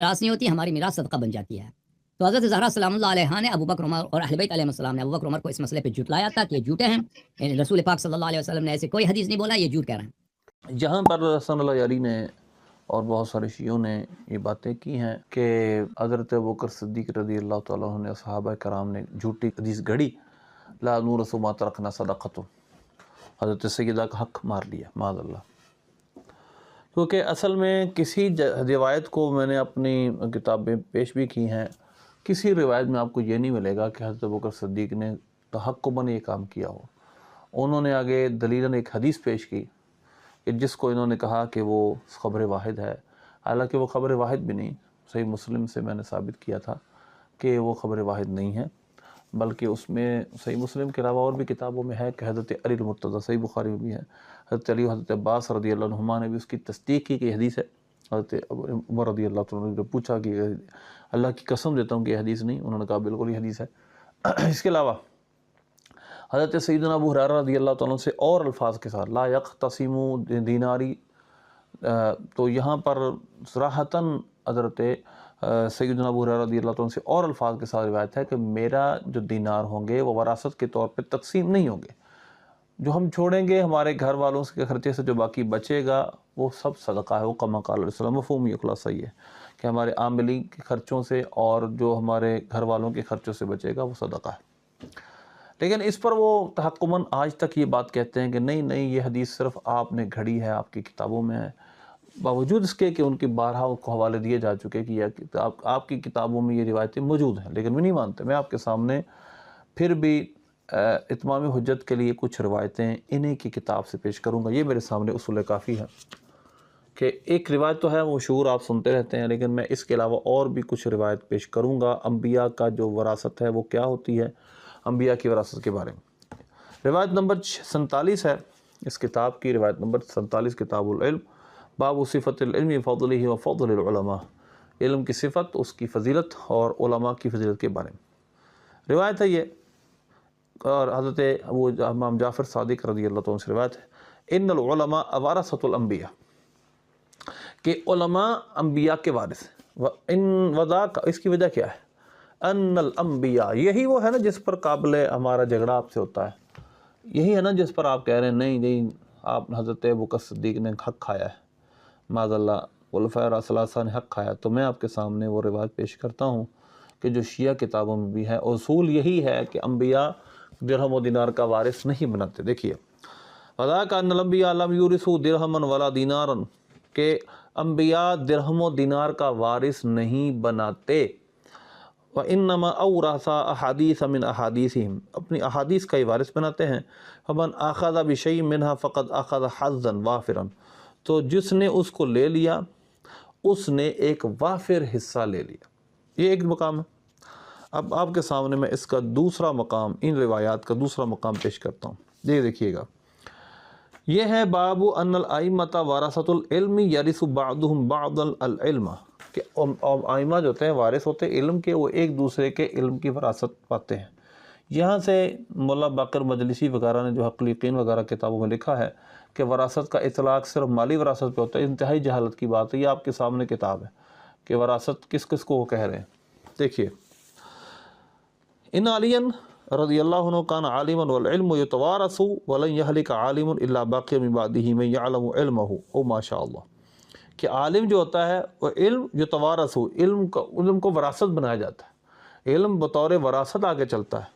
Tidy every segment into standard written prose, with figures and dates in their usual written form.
میراث نہیں ہوتی، ہماری میراث صدقہ بن جاتی ہے۔ تو حضرت زہرا سلام اللہ علیہا نے ابو بکر عمر اور اہل بیت علیہ السلام نے ابو بکر عمر کو اس مسئلے پہ جھٹلایا تھا کہ یہ جھوٹے ہیں، یعنی رسول پاک صلی اللہ علیہ وسلم نے ایسے کوئی حدیث نہیں بولا، یہ جھوٹ کہہ رہے ہیں۔ جہاں پر حسن اللہ یاری نے اور بہت سارے شیعوں نے یہ باتیں کی ہیں کہ حضرت ابوبکر صدیق رضی اللہ تعالیٰ عنہ نے صحابہ کرام نے جھوٹی حدیث گھڑی، لا نورث ما ترکنا صدقۃ، حضرت سیدہ کا حق مار لیا معاذ اللہ۔ کیونکہ اصل میں کسی روایت کو میں نے اپنی کتابیں پیش بھی کی ہیں، کسی روایت میں آپ کو یہ نہیں ملے گا کہ حضرت ابوبکر صدیق نے تحققاً یہ کام کیا ہو۔ انہوں نے آگے دلیلاً ایک حدیث پیش کی کہ جس کو انہوں نے کہا کہ وہ خبر واحد ہے، حالانکہ وہ خبر واحد بھی نہیں، صحیح مسلم سے میں نے ثابت کیا تھا کہ وہ خبر واحد نہیں ہے، بلکہ اس میں صحیح مسلم کے علاوہ اور بھی کتابوں میں ہے کہ حضرت علی المرتضیٰ، صحیح بخاری میں بھی ہے، حضرت علی و حضرت عباس رضی اللہ عنہما نے بھی اس کی تصدیق کی کہ حدیث ہے۔ حضرت عمر رضی اللہ عنہ نے پوچھا کہ اللہ کی قسم دیتا ہوں کہ یہ حدیث نہیں، انہوں نے کہا بالکل یہ حدیث ہے۔ اس کے علاوہ حضرت سیدنا ابو ہریرہ رضی اللہ تعالیٰ عنہ سے اور الفاظ کے ساتھ لا یقتسموا دیناری، تو یہاں پر صراحتاً حضرت سیدنا ابو ہریرہ رضی اللہ تعالیٰ عنہ سے اور الفاظ کے ساتھ روایت ہے کہ میرا جو دینار ہوں گے وہ وراثت کے طور پہ تقسیم نہیں ہوں گے، جو ہم چھوڑیں گے ہمارے گھر والوں کے خرچے سے جو باقی بچے گا وہ سب صدقہ ہے، وہ کما قال علیہ السلام، مفہوم یہ خلاصہ یہ ہے کہ ہمارے عاملین کے خرچوں سے اور جو ہمارے گھر والوں کے خرچوں سے بچے گا وہ صدقہ ہے۔ لیکن اس پر وہ تحکماً آج تک یہ بات کہتے ہیں کہ نہیں یہ حدیث صرف آپ نے گھڑی ہے، آپ کی کتابوں میں ہے، باوجود اس کے کہ ان کی بارہا کو حوالے دیے جا چکے کہ یہ آپ کی کتابوں میں یہ روایتیں موجود ہیں، لیکن میں نہیں مانتے۔ میں آپ کے سامنے پھر بھی اتمام حجت کے لیے کچھ روایتیں انہی کی کتاب سے پیش کروں گا۔ یہ میرے سامنے اصول کافی ہے کہ ایک روایت تو ہے وہ مشہور آپ سنتے رہتے ہیں، لیکن میں اس کے علاوہ اور بھی کچھ روایت پیش کروں گا انبیاء کا جو وراثت ہے وہ کیا ہوتی ہے، انبیاء کی وراثت کے بارے میں۔ روایت نمبر 47 ہے اس کتاب کی، روایت نمبر 47 کتاب العلم، باب صفت العلم فضلہ و فضل العلماء، علم کی صفت، اس کی فضیلت اور علماء کی فضیلت کے بارے میں روایت ہے یہ۔ اور حضرت ابو امام جعفر صادق رضی اللہ عنہ سے روایت ہے، ان العلماء ورثۃ الانبیاء، کہ علماء انبیاء کے وارث ہیں۔ ان وذاک، اس کی وجہ کیا ہے؟ ان الانبیاء، یہی وہ ہے نا جس پر قابل ہمارا جھگڑا آپ سے ہوتا ہے، یہی ہے نا جس پر آپ کہہ رہے ہیں نہیں آپ حضرت ابوبکر صدیق نے حق کھایا ہے، معاذ اللہ خلفائے ثلاثہ نے حق کھایا۔ تو میں آپ کے سامنے وہ روایت پیش کرتا ہوں کہ جو شیعہ کتابوں میں بھی ہے، اصول یہی ہے کہ انبیاء درہم و دینار کا وارث نہیں بناتے۔ دیکھیے، وذاک ان الانبیاء لم یورثوا درہما ولا دینارا، کہ انبیاء درہم و دینار کا وارث نہیں بناتے۔ وَإِنَّمَا أَوْرَثَ أَحَادِيثَ مِنْ أَحَادِيثِهِمْ، اپنی احادیث کا ہی وارث بناتے ہیں۔ فَمَنْ أَخَذَ بِشَيْءٍ مِنْهَا فَقَدْ أَخَذَ حَظًّا وَافِرًا، تو جس نے اس کو لے لیا اس نے ایک وافر حصہ لے لیا۔ یہ ایک مقام ہے۔ اب آپ کے سامنے میں اس کا دوسرا مقام، ان روایات کا دوسرا مقام پیش کرتا ہوں، یہ دیکھیے گا۔ یہ ہے باب ان الائمۃ ورثۃ العلم یرث بعضهم بعضا العلم، کہ ائمہ جو ہوتے ہیں وارث ہوتے ہیں علم کے، وہ ایک دوسرے کے علم کی وراثت پاتے ہیں۔ یہاں سے مولا باقر مجلسی وغیرہ نے جو حقلیقین وغیرہ کتابوں میں لکھا ہے کہ وراثت کا اطلاق صرف مالی وراثت پہ ہوتا ہے، انتہائی جہالت کی بات ہے۔ یہ آپ کے سامنے کتاب ہے کہ وراثت کس کس کو وہ کہہ رہے ہیں۔ دیکھیے، ان علی رضی اللہ عنہ کان عالما والعلم یتوارث ولن یہلک عالم الا باقی من بعدہ من یعلم علمہ، او ماشاء اللہ، کہ عالم جو ہوتا ہے وہ علم یتوارث، علم کو وراثت بنایا جاتا ہے، علم بطور وراثت آگے چلتا ہے۔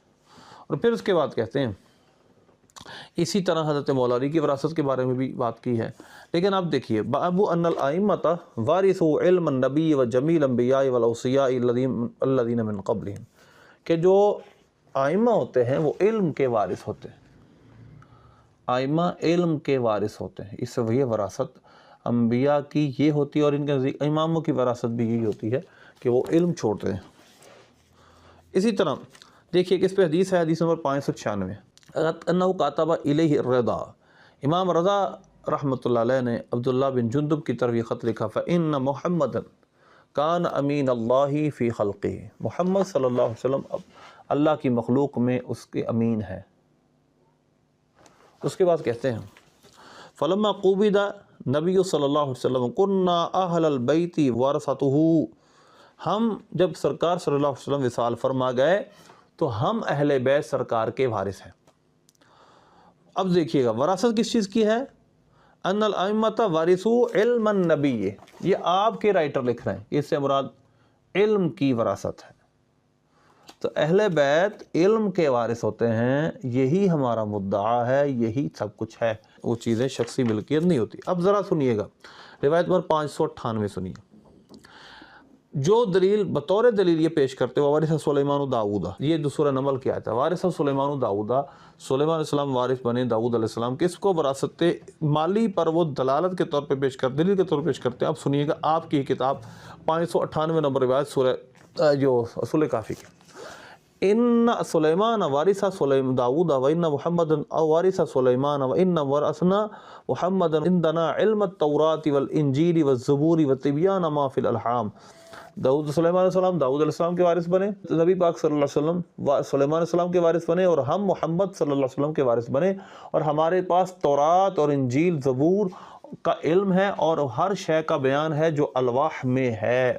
اور پھر اس کے بعد کہتے ہیں، اسی طرح حضرت مولا علی کی وراثت کے بارے میں بھی بات کی ہے۔ لیکن آپ دیکھیے، باب ان الائمۃ وارثوا علم النبی و جمیع الانبیاء والاوصیاء الذین من قبلہم، کہ جو ائمہ ہوتے ہیں وہ علم کے وارث ہوتے ہیں، ائمہ علم کے وارث ہوتے ہیں، اس سے یہ وراثت انبیاء کی یہ ہوتی ہے، اور ان کے نزدیک اماموں کی وراثت بھی یہی ہوتی ہے کہ وہ علم چھوڑتے ہیں۔ اسی طرح دیکھیے کہ اس پہ حدیث ہے، حدیث نمبر 596، انہ کاتب الیہ الرضا، امام رضا رحمۃ اللہ علیہ نے عبداللہ بن جندب کی طرف یہ خط لکھا، فإن محمدا کان امین اللہ فی خلقہ، محمد صلی اللہ علیہ وسلم اللہ کی مخلوق میں اس کے امین ہے۔ اس کے بعد کہتے ہیں، فلما قُبِضَ نبی صلی اللہ علیہ وسلم كنا اہل البیت ورثتہ ہم جب سرکار صلی اللہ علیہ وسلم وصال فرما گئے تو ہم اہل بیت سرکار کے وارث ہیں۔ اب دیکھیے گا وراثت کس چیز کی ہے؟ ان الائمۃ وارثو علم النبی، یہ آپ کے رائٹر لکھ رہے ہیں، اس سے مراد علم کی وراثت ہے۔ تو اہل بیت علم کے وارث ہوتے ہیں، یہی ہمارا مدعا ہے، یہی سب کچھ ہے، وہ چیزیں شخصی ملکیت نہیں ہوتی۔ اب ذرا سنیے گا روایت نمبر 598 سنیے، جو دلیل بطور دلیل یہ پیش کرتے ہوئے وارث سلیمان داؤد، یہ جو سورہ نمل کی آیت ہے، وارث سلیمان داؤد، سلیمان علیہ السلام وارث بنے داؤد علیہ السلام کے، اس کو وراثت مالی پر وہ دلالت کے طور پہ پیش کرتے، دلیل کے طور پہ پیش کرتے ہیں۔ اب سنیے گا آپ کی کتاب 598 نمبر روایت سورہ جو اصول کافی کی، ان سلیمان وارث سلیمان داؤد و ان محمد وارث سلیمان و ان ورثنا محمد عندنا علم التوراۃ والانجیل والزبور وتبیان ما فی الالحام۔ سلیمان علیہ السلام داؤد علیہ السلام کے وارث بنے، نبی پاک صلی اللہ علیہ وسلم سلیمان علیہ السلام کے وارث بنے، اور ہم محمد صلی اللہ علیہ وسلم کے وارث بنے، اور ہمارے پاس تورات اور انجیل زبور کا علم ہے اور ہر شے کا بیان ہے جو الواح میں ہے۔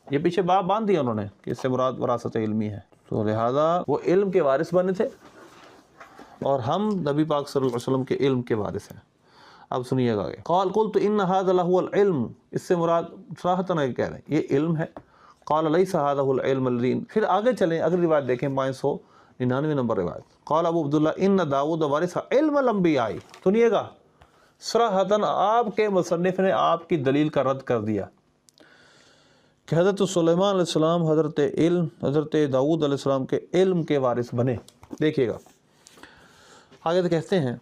یہ پیچھے باب باندھ دیا انہوں نے کہ اس سے مراد وراثت علمی ہے، تو لہذا وہ علم کے وارث بنے تھے اور ہم نبی پاک صلی اللہ علیہ وسلم کے علم کے وارث ہیں۔ اب سنیے گا، قال قلت ان هذا لهو العلم، اس سے مراد صراحتاً کہہ رہے ہیں یہ علم ہے۔ قال ليس هذا هو العلم الذي، پھر آگے چلیں اگلی روایت دیکھیں 599 نمبر روایت، قال ابو عبداللہ ان داؤد وارث علم الانبیاء، سنیے گا صراحتاً آپ کے مصنف نے آپ کی دلیل کا رد کر دیا کہ حضرت سلیمان علیہ السلام حضرت داؤد علیہ السلام کے علم کے وارث بنے۔ دیکھیے گا آگے تو کہتے ہیں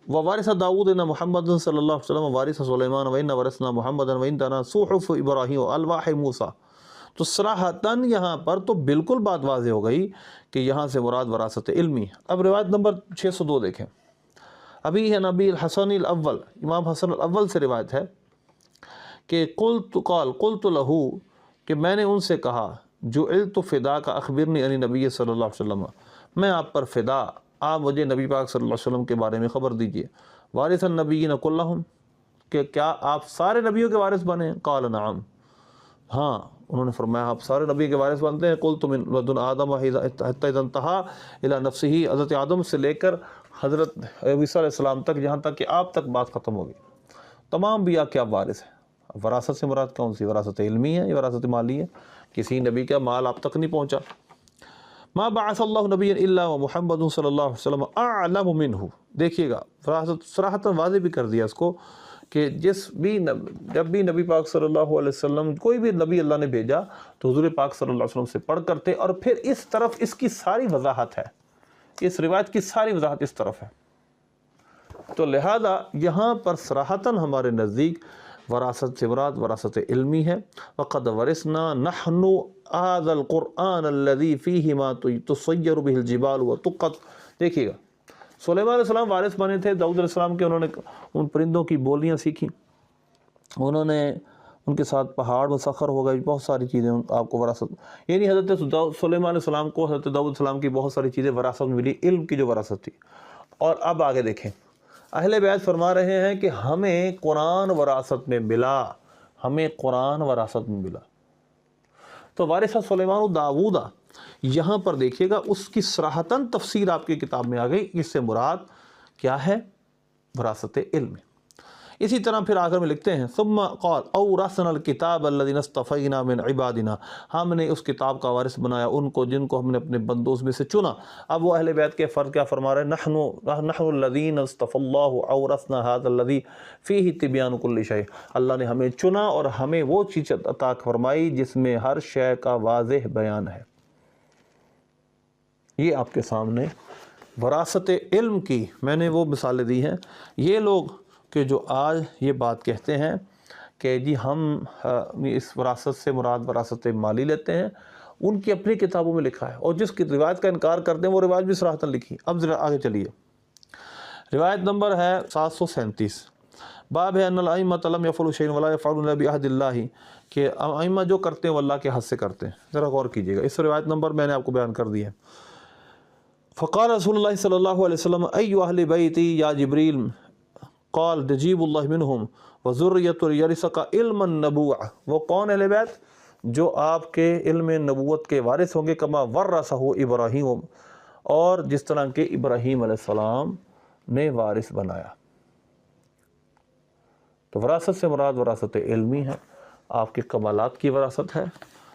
ووارث داؤد ان محمد صلی اللہ علیہ وسلم وارث سلیمان و ان ورثنا محمد و عندنا صحف ابراہیم و الواح موسیٰ۔ تو صراحتاً یہاں پر تو بالکل بات واضح ہو گئی کہ یہاں سے مراد وراثت علمی۔ اب روایت نمبر 602 دیکھیں، ابھی ہے نبی الحسن الاول، امام حسن الاول سے روایت ہے کہ قلت لہو، کہ میں نے ان سے کہا جو علت فدا کا اخبرنی عن نبی صلی اللہ علیہ وسلم، میں آپ پر فدا، آپ مجھے نبی پاک صلی اللہ علیہ وسلم کے بارے میں خبر دیجئے، وارث النبیین کلہم، کہ کیا آپ سارے نبیوں کے وارث بنے؟ قال نعم، ہاں، انہوں نے فرمایا آپ سارے نبی کے وارث بنتے ہیں۔ قلت من لدن آدم حتی اذا انتہا الی نفسہ، حضرت آدم سے لے کر حضرت عیسیٰ علیہ السلام تک، جہاں تک کہ آپ تک بات ختم ہوگی، تمام انبیاء کے آپ وارث ہیں۔ وراثت سے مراد کون سی؟ وراثت علمی ہے یا وراثت مالی ہے؟ کسی نبی کا مال آپ تک نہیں پہنچا۔ ما بعث اللہ نبی الا محمد صلی اللہ علیہ وسلم اعلم منہ، دیکھیے گا صراحتاً واضح بھی کر دیا اس کو کہ جب بھی نبی پاک صلی اللہ علیہ وسلم کوئی بھی نبی اللہ نے بھیجا تو حضور پاک صلی اللہ علیہ وسلم سے پڑھ کرتے، اور پھر اس طرف اس کی ساری وضاحت ہے، اس روایت کی ساری وضاحت اس طرف ہے۔ تو لہذا یہاں پر صراحتاً ہمارے نزدیک وراثت سے مراد وراثت علمی ہے۔ وقد ورثنا نحن هذا القرآن الذي فيه ما تصير به الجبال وتقط، دیکھیے گا سلیمان علیہ السلام وارث بنے تھے داؤد علیہ السلام کے، انہوں نے ان پرندوں کی بولیاں سیکھی، انہوں نے ان کے ساتھ پہاڑ مسخر ہو گئے، بہت ساری چیزیں آپ کو وراثت، یعنی حضرت سلیمان علیہ السلام کو حضرت داؤد علیہ السلام کی بہت ساری چیزیں وراثت میں ملی، علم کی جو وراثت تھی۔ اور اب آگے دیکھیں، اہل بیت فرما رہے ہیں کہ ہمیں قرآن وراثت میں ملا، ہمیں قرآن وراثت میں ملا۔ تو وارث سلیمان داؤد، یہاں پر دیکھیے گا اس کی صراحتاً تفسیر آپ کی کتاب میں آ گئی، اس سے مراد کیا ہے؟ وراثت علم۔ اسی طرح پھر آخر میں لکھتے ہیں ثم قال اورثنا الکتاب الذین اصطفینا من عبادنا، ہم نے اس کتاب کا وارث بنایا ان کو جن کو ہم نے اپنے بندوں میں سے چنا۔ اب وہ اہل بیت کے فرد کیا فرما رہے ہیں؟ نحن الذین اصطفى اللہ اورثنا هذا الذی فیہ تبیان کل شیء، اللہ نے ہمیں چنا اور ہمیں وہ چیز عطا فرمائی جس میں ہر شے کا واضح بیان ہے۔ یہ آپ کے سامنے وراثت علم کی میں نے وہ مثالیں دی ہیں۔ یہ لوگ کہ جو آج یہ بات کہتے ہیں کہ جی ہم اس وراثت سے مراد وراثت مالی لیتے ہیں، ان کی اپنی کتابوں میں لکھا ہے، اور جس کی روایت کا انکار کرتے ہیں وہ روایت بھی صراحتاً لکھی۔ اب ذرا آگے چلیے، روایت نمبر ہے 737، باب ہے ان الائمۃ لم یفعلوا شیئا ولا یفعلون الا بعہد اللہ، کہ ائمہ جو کرتے ہیں وہ اللہ کے حد سے کرتے ہیں۔ ذرا غور کیجیے گا، اس روایت نمبر میں نے آپ کو بیان کر دی ہے۔ فقال رسول اللہ صلی اللہ علیہ وسلم ای اہل بیتی یا جبریل، قال نجیب اللہ منہم وذریۃ یرثک علم النبوۃ، وہ کون اہل بیت؟ جو آپ کے علم نبوت کے وارث ہوں گے، کما ورثہ ابراہیم، اور جس طرح کہ ابراہیم علیہ السلام نے وارث بنایا۔ تو وراثت سے مراد وراثت علمی ہے، آپ کے کمالات کی وراثت ہے،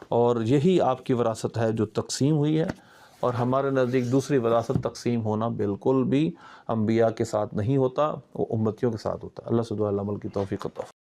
اور یہی آپ کی وراثت ہے جو تقسیم ہوئی ہے۔ اور ہمارے نزدیک دوسری وراثت تقسیم ہونا بالکل بھی انبیاء کے ساتھ نہیں ہوتا، وہ امتیوں کے ساتھ ہوتا ہے۔ اللہ سبحانہ عمل کی توفیق عطا فرمائے۔